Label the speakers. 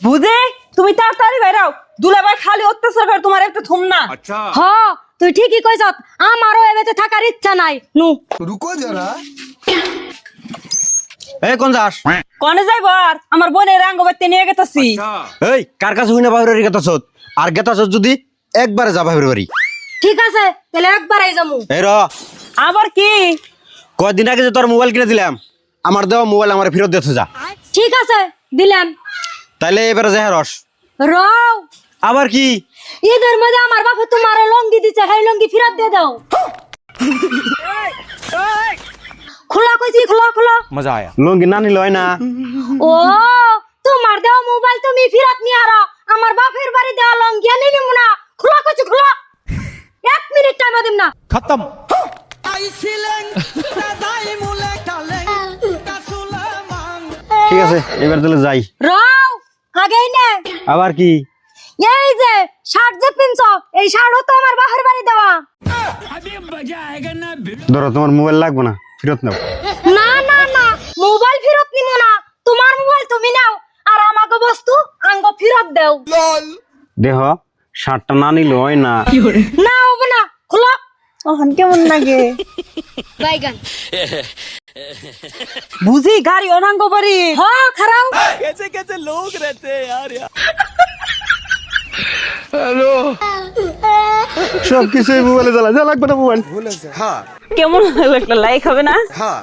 Speaker 1: বুঝে তুমি তাড়াতাড়ি বেরাও, দুলাভাই খালি অত্যাচার করে, তোমার একটা থুম না।
Speaker 2: হ তুই ঠিকই কইছ, আমারও এবেতে থাকার ইচ্ছা নাই। নু
Speaker 3: रुको जरा।
Speaker 4: এই কোন যাস?
Speaker 1: কনে যাইব? আর আমার বোনের রাঙ্গবাতি নিয়ে গেতাছি।
Speaker 4: এই কার কাছে হইনা বাহিরের গেতাছত? আর গেতাছত যদি একবারে যা বাহির বাড়ি।
Speaker 2: ঠিক আছে, তাহলে একবারই যামু।
Speaker 4: এই র,
Speaker 1: আবার কি?
Speaker 4: কয়দিন আগে যে তোর মোবাইল কিনে দিলাম, আমার দেওয়া মোবাইল আমার ফেরত দিতে যা।
Speaker 2: ঠিক আছে, দিলাম।
Speaker 4: তাইলে এবারে যাই রস।
Speaker 2: রও,
Speaker 4: আবার কি?
Speaker 2: ঈদের মধ্যে আমার বাপু তোমার লঙ্গি দিছে, সেই লঙ্গি ফেরত দিয়ে দাও। খোলা কইছি, খোলা খোলা।
Speaker 4: মজা আয়া। লঙ্গি না নিল হয় না।
Speaker 2: ও তোমার দেওয়া মোবাইল তুমি ফেরত নিয়ে আরো, আমার বাপের বাড়ি দেওয়া লঙ্গি আনি নিমু না। খোলা কইছি, খোলা। 1 মিনিট টাইম দিম না।
Speaker 4: খতম। ঠিক আছে, এবার তাহলে যাই।
Speaker 2: রও, আগেই নে।
Speaker 4: আবার কি?
Speaker 2: এই যে শার্ট যে পিনছ, এই শার্টও তো আমার বাপের বাড়ি দেওয়া।
Speaker 4: ধরো তোমার মোবাইল লাগবে না, ফেরত নাও।
Speaker 2: না না না, মোবাইল ফেরত নিমু না। তোমার মোবাইল তুমি নাও, আর আমাকে বস্তু আঙ্গ ফেরত দাও।
Speaker 4: দেহ শার্টটা না নিল হয় না।
Speaker 2: না হবে না, খোলো।
Speaker 1: ওহন কেমন লাগে?
Speaker 2: বাইগান।
Speaker 1: বুঝি গাড়ি অনাঙ্গ বাড়ি।
Speaker 2: হ্যাঁ খারাপ।
Speaker 4: সব কিছুই মোবাইলে জ্বালা, যা লাগবে না মোবাইল।
Speaker 3: हाँ
Speaker 1: কেমন লাগলো? লাইক হবে না?
Speaker 3: हाँ